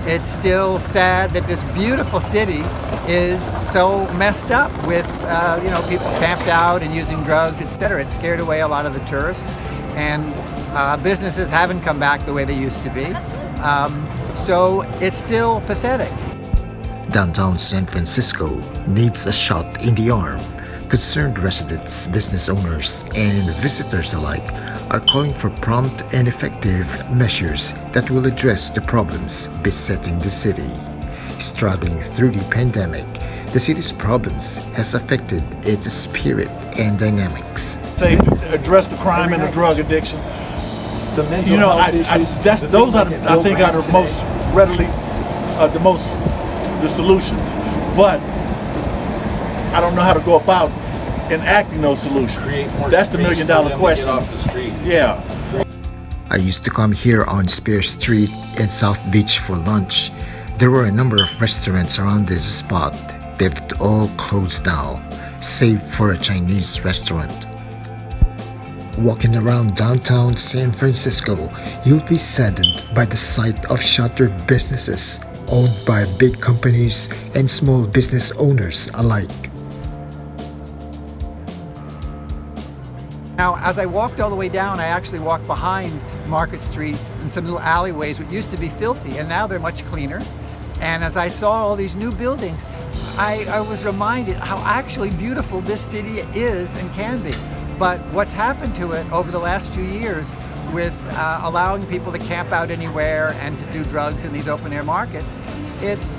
It's still sad that this beautiful city is so messed up with people camped out and using drugs, etc. It scared away a lot of the tourists, and businesses haven't come back the way they used to be. So it's still pathetic. Downtown San Francisco needs a shot in the arm. Concerned residents, business owners, and visitors alike are calling for prompt and effective measures that will address the problems besetting the city. Struggling through the pandemic, the city's problems has affected its spirit and dynamics. Say to address the crime and the drug addiction. The mental health issues. Those are, I think, are the most readily, the solutions. But I don't know how to go about enacting those solutions. That's the $1 million question. Yeah. I used to come here on Spear Street in South Beach for lunch. There were a number of restaurants around this spot. They've all closed now, save for a Chinese restaurant. Walking around downtown San Francisco, you'll be saddened by the sight of shuttered businesses owned by big companies and small business owners alike. Now, as I walked all the way down, I actually walked behind Market Street in some little alleyways which used to be filthy, and now they're much cleaner. And as I saw all these new buildings, I was reminded how actually beautiful this city is and can be. But what's happened to it over the last few years with allowing people to camp out anywhere and to do drugs in these open air markets, it's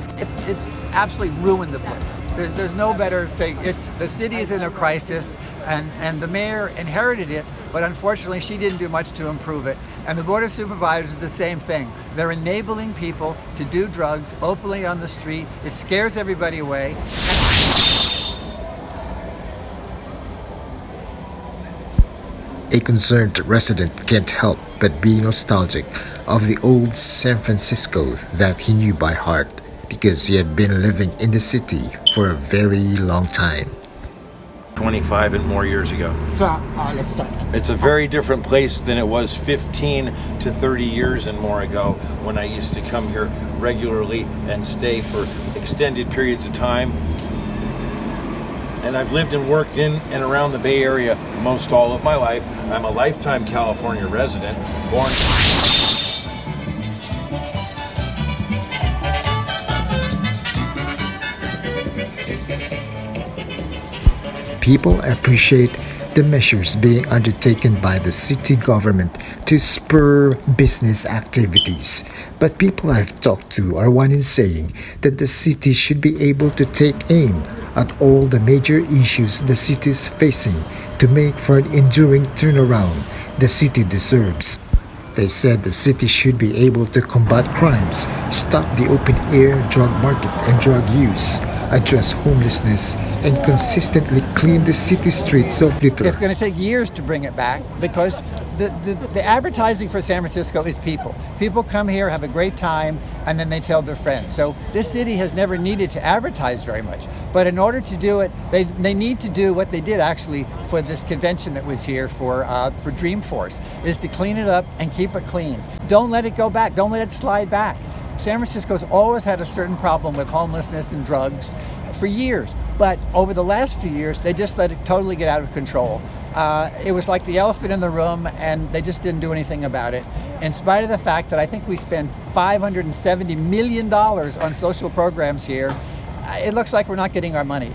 absolutely ruined the place. There's no better thing. The city is in a crisis, and the mayor inherited it, but unfortunately she didn't do much to improve it. And the Board of Supervisors is the same thing. They're enabling people to do drugs openly on the street. It scares everybody away. A concerned resident can't help but be nostalgic of the old San Francisco that he knew by heart, because he had been living in the city for a very long time. 25 and more years ago. So let's start. It's a very different place than it was 15 to 30 years and more ago, when I used to come here regularly and stay for extended periods of time. And I've lived and worked in and around the Bay Area most all of my life. I'm a lifetime California resident, born. People appreciate the measures being undertaken by the city government to spur business activities. But people I've talked to are one in saying that the city should be able to take aim at all the major issues the city is facing to make for an enduring turnaround the city deserves. They said the city should be able to combat crimes, stop the open-air drug market and drug use, address homelessness, and consistently clean the city streets of litter. It's going to take years to bring it back, because the advertising for San Francisco is people. People come here, have a great time, and then they tell their friends. So this city has never needed to advertise very much. But in order to do it, they need to do what they did actually for this convention that was here for Dreamforce, is to clean it up and keep it clean. Don't let it go back. Don't let it slide back. San Francisco's always had a certain problem with homelessness and drugs for years. But over the last few years, they just let it totally get out of control. It was like the elephant in the room, and they just didn't do anything about it. In spite of the fact that I think we spend $570 million on social programs here, it looks like we're not getting our money.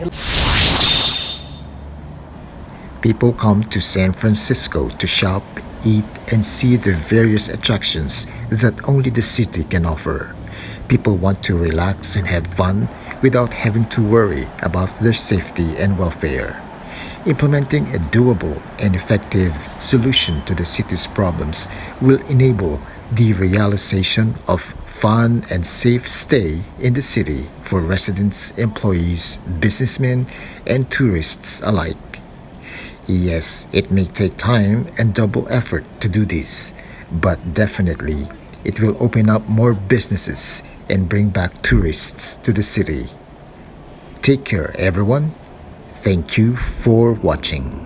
People come to San Francisco to shop, eat, and see the various attractions that only the city can offer. People want to relax and have fun without having to worry about their safety and welfare. Implementing a doable and effective solution to the city's problems will enable the realization of fun and safe stay in the city for residents, employees, businessmen, and tourists alike. Yes, it may take time and double effort to do this, but definitely it will open up more businesses and bring back tourists to the city. Take care, everyone. Thank you for watching.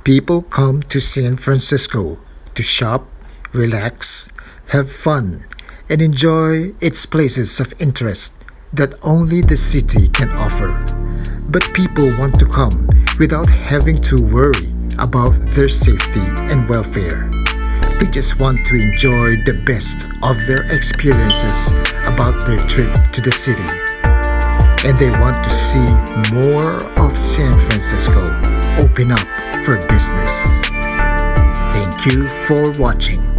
People come to San Francisco to shop, relax, have fun, and enjoy its places of interest that only the city can offer. But people want to come without having to worry about their safety and welfare. They just want to enjoy the best of their experiences about their trip to the city. And they want to see more of San Francisco open up for business. Thank you for watching.